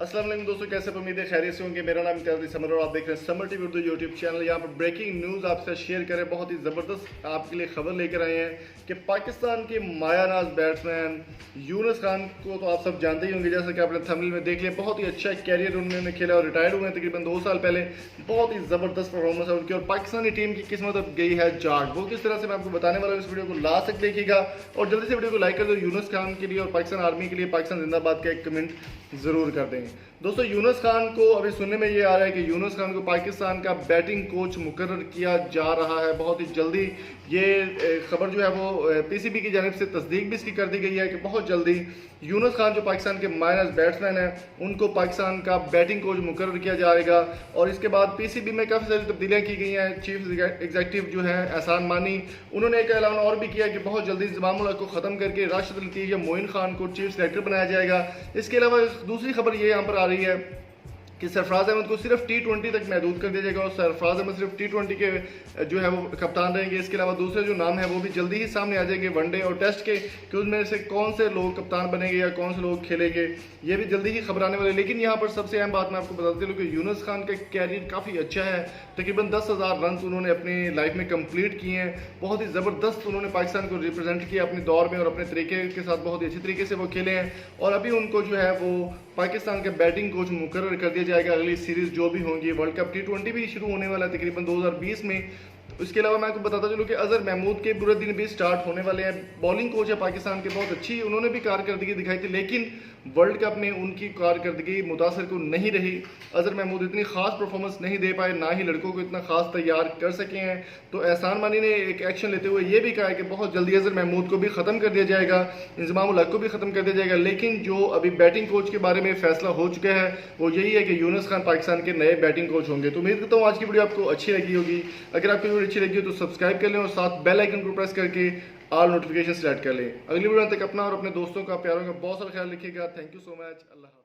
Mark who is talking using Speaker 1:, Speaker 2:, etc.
Speaker 1: अस्सलाम वालेकुम दोस्तों, कैसे उम्मीद है खैरियत से होंगे। मेरा नाम इम्तियाज़ समर और आप देख रहे हैं summer TV Urdu YouTube channel. यहाँ पर ब्रेकिंग न्यूज़ आपसे शेयर करें, बहुत ही ज़बरदस्त आपके लिए खबर लेकर आए हैं कि पाकिस्तान के मायानाज बैट्समैन यूनुस खान को तो आप सब जानते ही होंगे, जैसा कि आपने थंबनेल में देख लिया। बहुत ही अच्छा कैरियर उन्होंने खेला और रिटायर्ड हुए हैं तकरीबन 2 साल पहले। बहुत ही ज़बरदस्त परफॉर्मेंस है उनकी और पाकिस्तानी टीम की किस्मत अब गई है जाग। वो किस तरह से मैं आपको बताने वाला हूँ, इस वीडियो को लास्ट तक देखिएगा और जल्दी से वीडियो को लाइक कर दो। यूनुस खान के लिए और पाकिस्तान आर्मी के लिए पाकिस्तान जिंदाबाद का एक कमेंट ज़रूर कर दें। दोस्तों, यूनुस खान को अभी सुनने में ये आ रहा है कि यूनुस खान को पाकिस्तान का बैटिंग कोच मुकर्रर किया जा रहा है। बहुत ही जल्दी ये खबर जो है वो पीसीबी की जानिब से तस्दीक भी इसकी कर दी गई है कि बहुत जल्दी यूनुस खान जो पाकिस्तान के माइनस बैट्समैन हैं उनको पाकिस्तान का बैटिंग कोच मुकर्रर किया जाएगा। और इसके बाद पीसीबी में काफ़ी सारी तब्दीलियाँ की गई हैं। चीफ एग्जीक्यूटिव जो है एहसान मानी, उन्होंने एक ऐलान और भी किया कि बहुत जल्दी इंतज़ाम उल हक को ख़त्म करके राशिद लतीफ़ या मोइन खान को चीफ सेलेक्टर बनाया जाएगा। इसके अलावा दूसरी खबर ये यहाँ पर आ रही है कि सरफराज अहमद को सिर्फ T20 तक महदूद कर दिया जाएगा और सरफराज अहमद सिर्फ T20 के जो है वो कप्तान रहेंगे। इसके अलावा दूसरे जो नाम है वो भी जल्दी ही सामने आ जाएंगे वनडे और टेस्ट के, कि उनमें से कौन से लोग कप्तान बनेंगे या कौन से लोग खेलेंगे, ये भी जल्दी ही खबर आने वाले। लेकिन यहाँ पर सबसे अहम बात मैं आपको बताते चलूँ कि यूनुस खान का कैरियर काफ़ी अच्छा है। तकरीबन 10,000 रन उन्होंने अपनी लाइफ में कंप्लीट किए हैं। बहुत ही ज़बरदस्त उन्होंने पाकिस्तान को रिप्रेजेंट किया अपने दौर में और अपने तरीके के साथ बहुत ही अच्छी तरीके से वो खेले हैं। और अभी उनको जो है वो पाकिस्तान के बैटिंग कोच मुकर्रर कर दिया जाएगा। अगली सीरीज़ जो भी होंगी, वर्ल्ड कप T20 भी शुरू होने वाला है तकरीबन 2020 में। इसके अलावा मैं आपको बताता चलूँ कि अजहर महमूद के बुरे दिन भी स्टार्ट होने वाले हैं। बॉलिंग कोच है पाकिस्तान के, बहुत अच्छी उन्होंने भी कारकर्दगी दिखाई थी, लेकिन वर्ल्ड कप में उनकी कारकर्दगी मुतासर को नहीं रही। अजहर महमूद इतनी खास परफॉर्मेंस नहीं दे पाए, ना ही लड़कों को इतना खास तैयार कर सके हैं। तो एहसान मानी ने एक एक्शन लेते हुए ये भी कहा है कि बहुत जल्दी अजहर महमूद को भी ख़त्म कर दिया जाएगा, इंज़माम उल हक को भी ख़त्म कर दिया जाएगा। लेकिन जो अभी बैटिंग कोच के बारे में फैसला हो चुका है वो यही है कि यूनुस खान पाकिस्तान के नए बैटिंग कोच होंगे। तो उम्मीद करता हूँ आज की वीडियो आपको अच्छी लगी होगी। अगर आपकी वीडियो अच्छी लगी हो तो सब्सक्राइब कर लें और साथ बेल आइकन को प्रेस करके ऑल नोटिफिकेशन सेलेक्ट कर लें। अगली वीडियो तक अपना और अपने दोस्तों का, प्यारों का बहुत सारा ख्याल रखिएगा। Thank you so much. Allah.